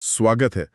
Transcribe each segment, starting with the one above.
स्वागत है।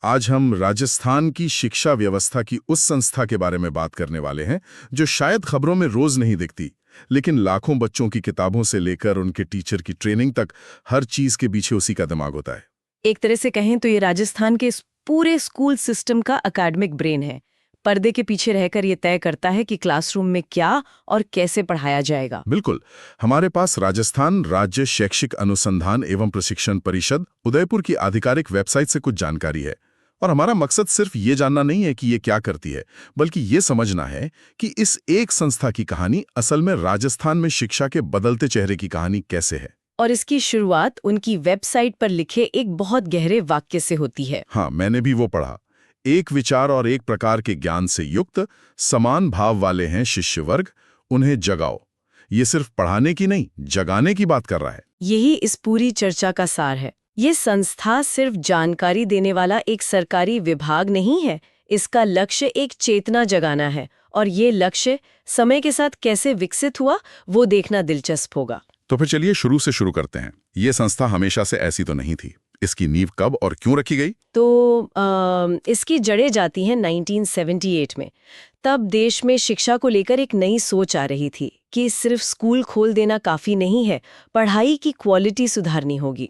आज हम राजस्थान की शिक्षा व्यवस्था की उस संस्था के बारे में बात करने वाले हैं जो शायद खबरों में रोज नहीं दिखती, लेकिन लाखों बच्चों की किताबों से लेकर उनके टीचर की ट्रेनिंग तक हर चीज के पीछे उसी का दिमाग होता है। एक तरह से कहें तो ये राजस्थान के इस पूरे स्कूल सिस्टम का अकेडमिक ब्रेन है। पर्दे के पीछे रहकर ये तय करता है कि क्लासरूम में क्या और कैसे पढ़ाया जाएगा। बिल्कुल। हमारे पास राजस्थान राज्य शैक्षिक अनुसंधान एवं प्रशिक्षण परिषद उदयपुर की आधिकारिक वेबसाइट से कुछ जानकारी है, और हमारा मकसद सिर्फ ये जानना नहीं है कि ये क्या करती है, बल्कि ये समझना है कि इस एक संस्था की कहानी असल में राजस्थान में शिक्षा के बदलते चेहरे की कहानी कैसे है। और इसकी शुरुआत उनकी वेबसाइट पर लिखे एक बहुत गहरे वाक्य से होती है। हाँ, मैंने भी वो पढ़ा। एक विचार और एक प्रकार के ज्ञान से युक्त समान भाव वाले हैं शिष्य वर्ग, उन्हें जगाओ। ये सिर्फ पढ़ाने की नहीं, जगाने की बात कर रहा है। यही इस पूरी चर्चा का सार है। ये संस्था सिर्फ जानकारी देने वाला एक सरकारी विभाग नहीं है। इसका लक्ष्य एक चेतना जगाना है, और ये लक्ष्य समय के साथ कैसे विकसित हुआ वो देखना दिलचस्प होगा। तो फिर चलिए शुरू से शुरू करते हैं। ये संस्था हमेशा से ऐसी तो नहीं थी। इसकी नींव कब और क्यों रखी गई? तो इसकी जड़ें जाती हैं 1978 में। तब देश में शिक्षा को लेकर एक नई सोच आ रही थी कि सिर्फ स्कूल खोल देना काफी नहीं है, पढ़ाई की क्वालिटी सुधारनी होगी।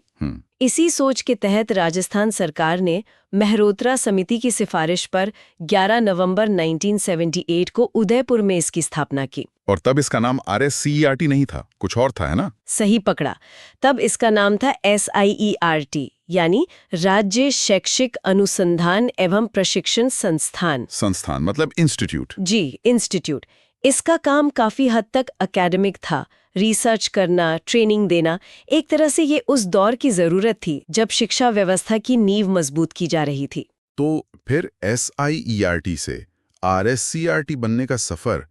इसी सोच के तहत राजस्थान सरकार ने मेहरोत्रा समिति की सिफारिश पर 11 नवंबर 1978 को उदयपुर में इसकी स्थापना की। और तब इसका नाम RSCERT नहीं था, कुछ और था, है ना? सही पकड़ा। तब इसका नाम था SIERT, यानी राज्य शैक्षिक अनुसंधान एवं प्रशिक्षण संस्थान। संस्थान मतलब इंस्टीट्यूट। जी, इंस्टीट्यूट। इसका काम काफी हद तक एकेडमिक था, रिसर्च करना, ट्रेनिंग देना। एक तरह से ये उस दौर की जरूरत थी जब शिक्षा व्यवस्था की नींव मजबूत की जा रही थी। तो फिर SIERT से RSCERT बनने का सफर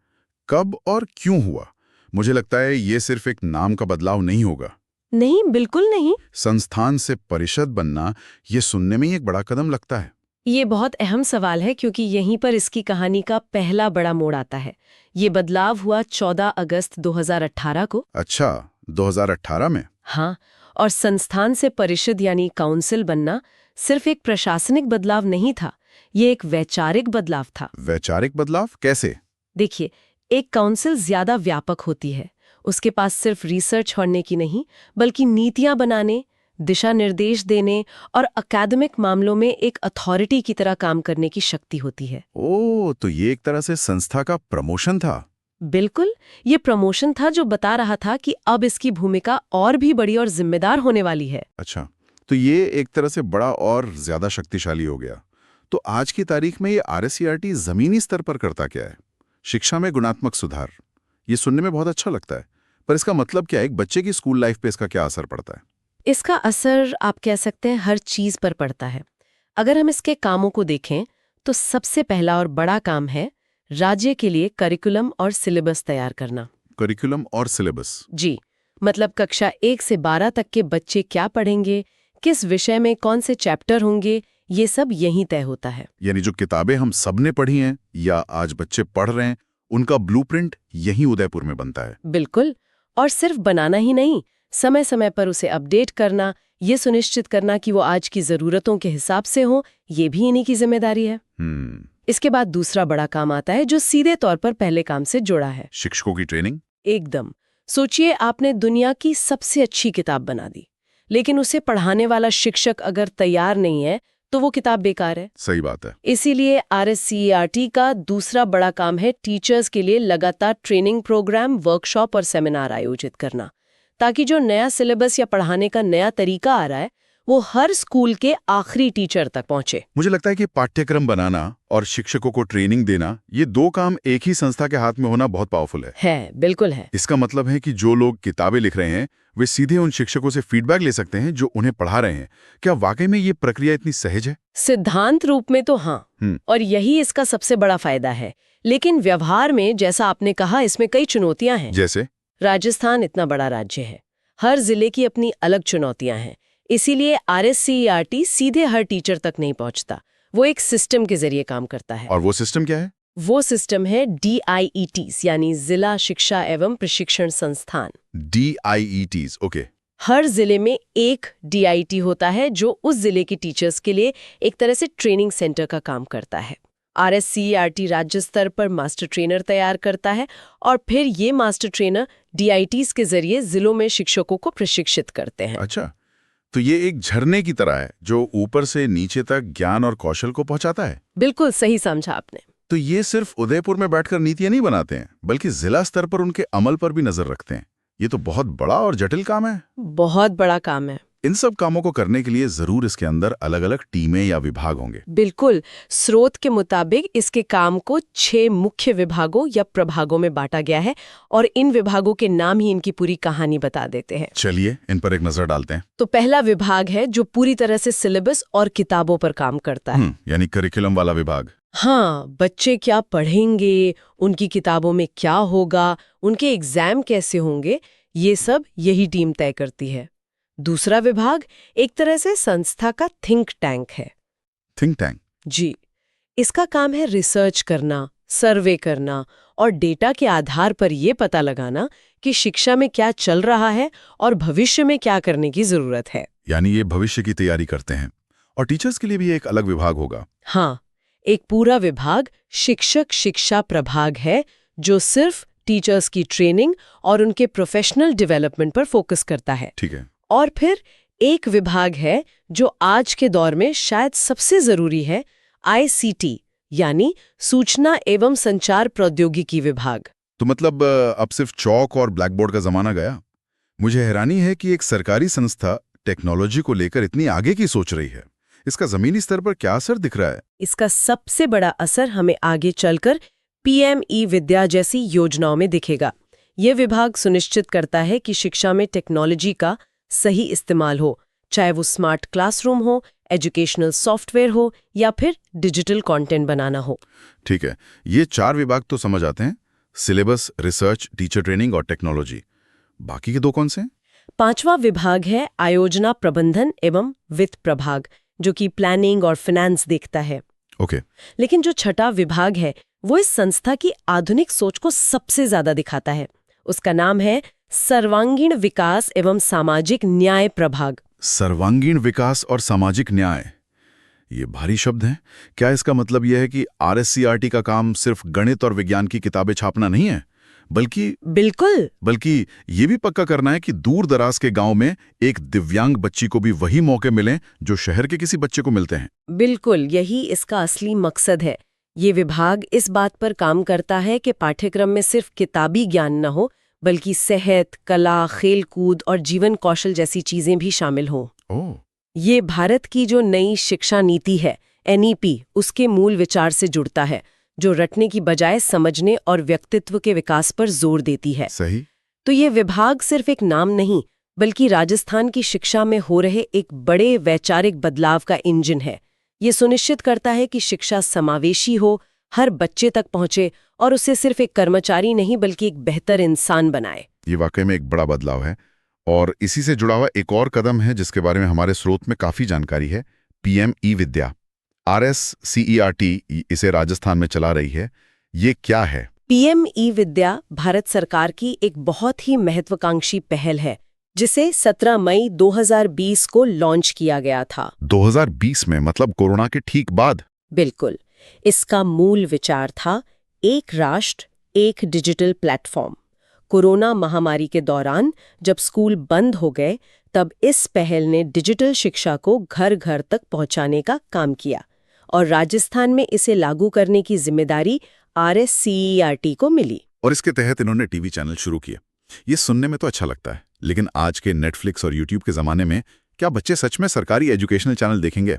कब और क्यों हुआ? मुझे लगता है ये सिर्फ एक नाम का बदलाव नहीं होगा। नहीं, बिल्कुल नहीं। संस्थान से परिषद बनना, ये सुनने में ही एक बड़ा कदम लगता है। ये बहुत अहम सवाल है, क्योंकि यहीं पर इसकी कहानी का पहला बड़ा मोड़ आता है। ये बदलाव हुआ 14 अगस्त 2018 को। अच्छा, 2018 में? हाँ, और संस्थान से परिषद यानी काउंसिल बनना सिर्फ एक प्रशासनिक बदलाव नहीं था, ये एक वैचारिक बदलाव था। वैचारिक बदलाव कैसे? देखिए, एक काउंसिल ज्यादा व्यापक होती है। उसके पास सिर्फ रिसर्च करने की नहीं, बल्कि नीतियां बनाने, दिशा निर्देश देने और अकादमिक मामलों में एक अथॉरिटी की तरह काम करने की शक्ति होती है। ओह, तो ये एक तरह से संस्था का प्रमोशन था। बिल्कुल, ये प्रमोशन था जो बता रहा था कि अब इसकी भूमिका और भी बड़ी और जिम्मेदार होने वाली है। अच्छा, तो ये एक तरह से बड़ा और ज्यादा शक्तिशाली हो गया। तो आज की तारीख में ये RSCERT जमीनी स्तर पर करता क्या है? शिक्षा में गुणात्मक सुधार, ये सुनने में बहुत अच्छा लगता है, पर इसका मतलब क्या है? एक बच्चे की स्कूल लाइफ पे इसका क्या असर पड़ता है? इसका असर आप कह सकते हैं हर चीज पर पड़ता है। अगर हम इसके कामों को देखें तो सबसे पहला और बड़ा काम है राज्य के लिए करिकुलम और सिलेबस तैयार करना। करिकुलम और सिलेबस? जी, मतलब कक्षा 1 से 12 तक के बच्चे क्या पढ़ेंगे, किस विषय में कौन से चैप्टर होंगे, ये सब यहीं तय होता है। यानी जो किताबें हम सबने पढ़ी हैं या आज बच्चे पढ़ रहे हैं, उनका ब्लूप्रिंट यहीं उदयपुर में बनता है। बिल्कुल, और सिर्फ बनाना ही नहीं, समय समय पर उसे अपडेट करना, ये सुनिश्चित करना कि वो आज की जरूरतों के हिसाब से हो, ये भी इन्हीं की जिम्मेदारी है। इसके बाद दूसरा बड़ा काम आता है जो सीधे तौर पर पहले काम से जुड़ा है। शिक्षकों की ट्रेनिंग। एकदम। सोचिए, आपने दुनिया की सबसे अच्छी किताब बना दी, लेकिन उसे पढ़ाने वाला शिक्षक अगर तैयार नहीं है तो वो किताब बेकार है। सही बात है। इसीलिए RSCERT का दूसरा बड़ा काम है टीचर्स के लिए लगातार ट्रेनिंग प्रोग्राम, वर्कशॉप और सेमिनार आयोजित करना, ताकि जो नया सिलेबस या पढ़ाने का नया तरीका आ रहा है वो हर स्कूल के आखिरी टीचर तक पहुंचे। मुझे लगता है कि पाठ्यक्रम बनाना और शिक्षकों को ट्रेनिंग देना, ये दो काम एक ही संस्था के हाथ में होना बहुत पावरफुल है। बिल्कुल है। इसका मतलब है कि जो लोग किताबें लिख रहे हैं वे सीधे उन शिक्षकों से फीडबैक ले सकते हैं जो उन्हें पढ़ा रहे हैं। क्या वाकई में ये प्रक्रिया इतनी सहज है? सिद्धांत रूप में तो हाँ, और यही इसका सबसे बड़ा फायदा है। लेकिन व्यवहार में, जैसा आपने कहा, इसमें कई चुनौतियां हैं। जैसे? राजस्थान इतना बड़ा राज्य है, हर जिले की अपनी अलग चुनौतियां हैं। इसीलिए RSCERT सीधे हर टीचर तक नहीं पहुंचता, वो एक सिस्टम के जरिए काम करता है। और वो सिस्टम क्या है? वो सिस्टम है DIETs, यानी जिला शिक्षा एवं प्रशिक्षण संस्थान। DIETs, okay. हर जिले में एक DIT होता है जो उस जिले के टीचर्स के लिए एक तरह से ट्रेनिंग सेंटर का काम करता है। RSCERT राज्य स्तर पर मास्टर ट्रेनर तैयार करता है और फिर ये मास्टर ट्रेनर DITs के जरिए जिलों में शिक्षकों को प्रशिक्षित करते हैं। अच्छा, तो ये एक झरने की तरह है जो ऊपर से नीचे तक ज्ञान और कौशल को पहुंचाता है। बिल्कुल सही समझा आपने। तो ये सिर्फ उदयपुर में बैठकर नीतियां नहीं बनाते हैं, बल्कि जिला स्तर पर उनके अमल पर भी नजर रखते हैं। ये तो बहुत बड़ा और जटिल काम है। बहुत बड़ा काम है। इन सब कामों को करने के लिए जरूर इसके अंदर अलग अलग टीमें या विभाग होंगे। बिल्कुल। स्रोत के मुताबिक इसके काम को 6 मुख्य विभागों या प्रभागों में बांटा गया है और इन विभागों के नाम ही इनकी पूरी कहानी बता देते हैं। चलिए इन पर एक नजर डालते हैं। तो पहला विभाग है जो पूरी तरह से सिलेबस और किताबों पर काम करता है। यानी करिकुलम वाला विभाग। हाँ, बच्चे क्या पढ़ेंगे, उनकी किताबों में क्या होगा, उनके एग्जाम कैसे होंगे, ये सब यही टीम तय करती है। दूसरा विभाग एक तरह से संस्था का थिंक टैंक है। Think tank? जी, इसका काम है रिसर्च करना, सर्वे करना और डेटा के आधार पर ये पता लगाना कि शिक्षा में क्या चल रहा है और भविष्य में क्या करने की जरूरत है। यानी ये भविष्य की तैयारी करते हैं। और टीचर्स के लिए भी एक अलग विभाग होगा। हाँ, एक पूरा विभाग शिक्षक शिक्षा प्रभाग है जो सिर्फ टीचर्स की ट्रेनिंग और उनके प्रोफेशनल डेवलपमेंट पर फोकस करता है। ठीक है। और फिर एक विभाग है जो आज के दौर में शायद सबसे जरूरी है, ICT यानी सूचना एवं संचार प्रौद्योगिकी विभाग। तो मतलब अब सिर्फ चौक और ब्लैक बोर्ड का जमाना गया। मुझे हैरानी है कि एक सरकारी संस्था टेक्नोलॉजी को लेकर इतनी आगे की सोच रही है। इसका जमीनी स्तर पर क्या असर दिख रहा है? इसका सबसे बड़ा असर हमें आगे चलकर PM-E-विद्या जैसी योजनाओं में दिखेगा। ये विभाग सुनिश्चित करता है कि शिक्षा में टेक्नोलॉजी का सही इस्तेमाल हो, चाहे वो स्मार्ट क्लासरूम हो, एजुकेशनल सॉफ्टवेयर हो या फिर डिजिटल कंटेंट बनाना हो। ठीक है, ये 4 विभाग तो समझ आते हैं, सिलेबस, रिसर्च, टीचर ट्रेनिंग और टेक्नोलॉजी। बाकी के 2 कौन से हैं? 5वां विभाग है आयोजना प्रबंधन एवं वित्त प्रभाग, जो कि प्लानिंग और फाइनेंस देखता है। ओके। लेकिन जो 6ठा विभाग है वो इस संस्था की आधुनिक सोच को सबसे ज्यादा दिखाता है। उसका नाम है सर्वांगीण विकास एवं सामाजिक न्याय प्रभाग। सर्वांगीण विकास और सामाजिक न्याय, ये भारी शब्द हैं। क्या इसका मतलब यह है कि RSCERT का काम सिर्फ गणित और विज्ञान की किताबें छापना नहीं है, बल्कि ये भी पक्का करना है कि दूर दराज के गांव में एक दिव्यांग बच्ची को भी वही मौके मिलें जो शहर के किसी बच्चे को मिलते हैं? बिल्कुल, यही इसका असली मकसद है। ये विभाग इस बात पर काम करता है कि पाठ्यक्रम में सिर्फ किताबी ज्ञान न हो, बल्कि सेहत, कला, खेलकूद और जीवन कौशल जैसी चीजें भी शामिल हों। ओह, ये भारत की जो नई शिक्षा नीति है, NEP, उसके मूल विचार से जुड़ता है, जो रटने की बजाय समझने और व्यक्तित्व के विकास पर जोर देती है। सही। तो ये विभाग सिर्फ एक नाम नहीं, बल्कि राजस्थान की शिक्षा में हो रहे एक बड़े वैचारिक बदलाव का इंजन है। ये सुनिश्चित करता है कि शिक्षा समावेशी हो, हर बच्चे तक पहुंचे और उसे सिर्फ एक कर्मचारी नहीं बल्कि एक बेहतर इंसान बनाए। ये वाकई में एक बड़ा बदलाव है। और इसी से जुड़ा हुआ एक और कदम है जिसके बारे में हमारे स्रोत में काफी जानकारी है, PM-E-विद्या। RSCERT इसे राजस्थान में चला रही है। ये क्या है? PM-E-विद्या भारत सरकार की एक बहुत ही महत्वाकांक्षी पहल है, जिसे 17 मई 2020 को लॉन्च किया गया था। 2020 में, मतलब कोरोना के ठीक बाद? बिल्कुल। इसका मूल विचार था एक राष्ट्र एक डिजिटल प्लेटफॉर्म। कोरोना महामारी के दौरान जब स्कूल बंद हो गए, तब इस पहल ने डिजिटल शिक्षा को घर घर तक पहुंचाने का काम किया और राजस्थान में इसे लागू करने की जिम्मेदारी RSCERT को मिली। और इसके तहत इन्होंने टीवी चैनल शुरू किए। ये सुनने में तो अच्छा लगता है, लेकिन आज के नेटफ्लिक्स और यूट्यूब के जमाने में क्या बच्चे सच में सरकारी एजुकेशनल चैनल देखेंगे?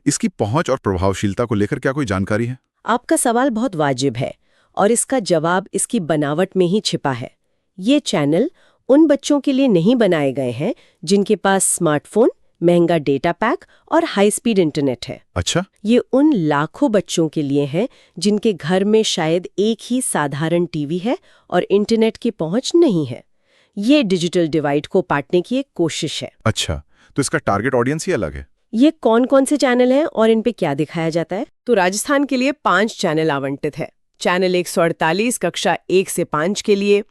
इसकी पहुंच और प्रभावशीलता को लेकर क्या कोई जानकारी है? आपका सवाल बहुत वाजिब है और इसका जवाब इसकी बनावट में ही छिपा है। ये चैनल उन बच्चों के लिए नहीं बनाए गए हैं जिनके पास स्मार्टफोन, महंगा डेटा पैक और हाई स्पीड इंटरनेट है। अच्छा। ये उन लाखों बच्चों के लिए है जिनके घर में शायद एक ही साधारण टीवी है और इंटरनेट की पहुंच नहीं है। ये डिजिटल डिवाइड को पाटने की एक कोशिश है। अच्छा, तो इसका टारगेट ऑडियंस ही अलग है। ये कौन कौन से चैनल हैं और इन पे क्या दिखाया जाता है? तो राजस्थान के लिए 5 चैनल आवंटित है। चैनल 148 कक्षा 1 से 5 के लिए,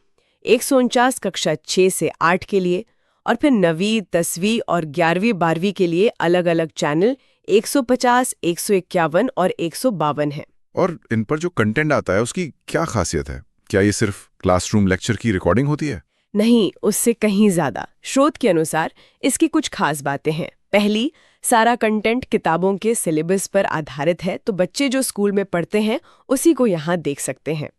149 कक्षा 6 से 8 के लिए और फिर 9वीं, 10वीं और 11वीं, 12वीं के लिए अलग-अलग चैनल 150, 151 और 152 हैं। और इन पर जो कंटेंट आता है उसकी क्या खासियत है? क्या ये सिर्फ क्लासरूम लेक्चर की रिकॉर्डिंग होती है? नहीं, उससे कहीं ज्यादा। स्रोत के अनुसार इसकी कुछ खास बातें हैं। पहली, सारा कंटेंट किताबों के सिलेबस पर आधारित है, तो बच्चे जो स्कूल में पढ़ते हैं उसी को यहाँ देख सकते हैं।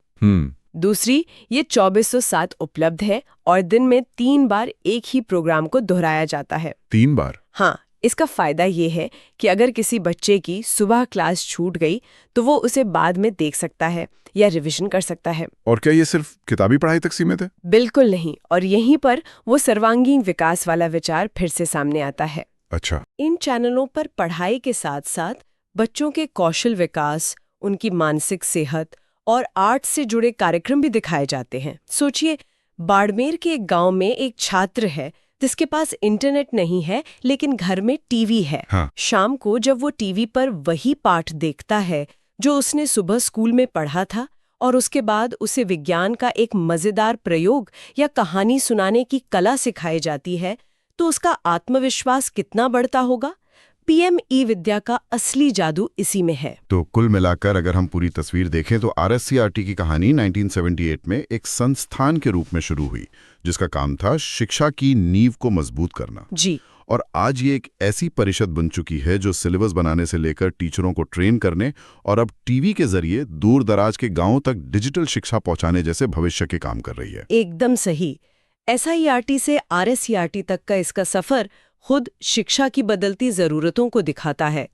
दूसरी, ये 24/7 उपलब्ध है और दिन में 3 बार एक ही प्रोग्राम को दोहराया जाता है। 3 बार? हाँ, इसका फायदा ये है कि अगर किसी बच्चे की सुबह क्लास छूट गई तो वो उसे बाद में देख सकता है या रिवीजन कर सकता है। और क्या ये सिर्फ किताबी पढ़ाई तक सीमित है? बिल्कुल नहीं, और यहीं पर वो सर्वांगीण विकास वाला विचार फिर से सामने आता है। अच्छा। इन चैनलों पर पढ़ाई के साथ साथ बच्चों के कौशल विकास, उनकी मानसिक सेहत और आर्ट से जुड़े कार्यक्रम भी दिखाए जाते हैं। सोचिए, बाड़मेर के एक गांव में एक छात्र है जिसके पास इंटरनेट नहीं है लेकिन घर में टीवी है। हाँ। शाम को जब वो टीवी पर वही पाठ देखता है जो उसने सुबह स्कूल में पढ़ा था, और उसके बाद उसे विज्ञान का एक मजेदार प्रयोग या कहानी सुनाने की कला सिखाई जाती है, तो उसका आत्मविश्वास कितना बढ़ता होगा। पीएम ई-विद्या का असली जादू इसी में है। तो कुल मिलाकर अगर हम पूरी तस्वीर देखें तो आरएससीआरटी की कहानी 1978 में एक संस्थान के रूप में शुरू हुई जिसका काम था शिक्षा की नींव को मजबूत करना। जी। और आज ये एक ऐसी परिषद बन चुकी है जो सिलेबस बनाने से लेकर टीचरों को ट्रेन करने और अब टीवी के जरिए दूर दराज के गांवों तक डिजिटल शिक्षा पहुंचाने जैसे भविष्य के काम कर रही है। एकदम सही। एसआईईआरटी से आरएससीआरटी तक का इसका सफर खुद शिक्षा की बदलती जरूरतों को दिखाता है।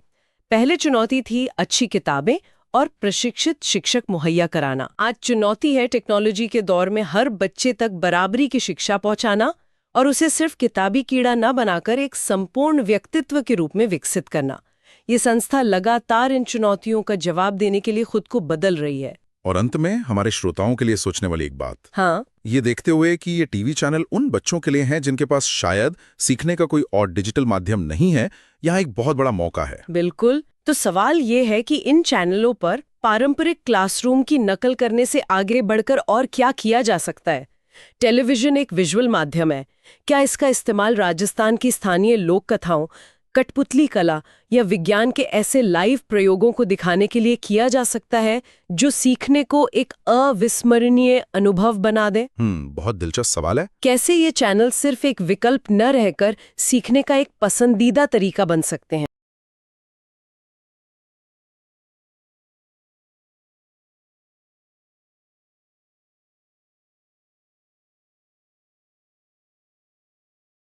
पहले चुनौती थी अच्छी किताबें और प्रशिक्षित शिक्षक मुहैया कराना। आज चुनौती है टेक्नोलॉजी के दौर में हर बच्चे तक बराबरी की शिक्षा पहुंचाना और उसे सिर्फ किताबी कीड़ा न बनाकर एक संपूर्ण व्यक्तित्व के रूप में विकसित करना। ये संस्था लगातार इन चुनौतियों का जवाब देने के लिए खुद को बदल रही है। और अंत में हमारे श्रोताओं के लिए सोचने वाली एक बात, हाँ, ये देखते हुए कि ये टीवी चैनल उन बच्चों के लिए हैं जिनके पास शायद सीखने का कोई और डिजिटल माध्यम नहीं है, यहाँ एक बहुत बड़ा मौका है। बिल्कुल। तो सवाल ये है कि इन चैनलों पर पारंपरिक क्लासरूम की नकल करने से आगे बढ़कर और क्या किया जा सकता है। टेलीविजन एक विजुअल माध्यम है, क्या इसका इस्तेमाल राजस्थान की स्थानीय लोक कथाओं, कठपुतली कला या विज्ञान के ऐसे लाइव प्रयोगों को दिखाने के लिए किया जा सकता है जो सीखने को एक अविस्मरणीय अनुभव बना दे? बहुत दिलचस्प सवाल है। कैसे ये चैनल सिर्फ एक विकल्प न रहकर सीखने का एक पसंदीदा तरीका बन सकते हैं?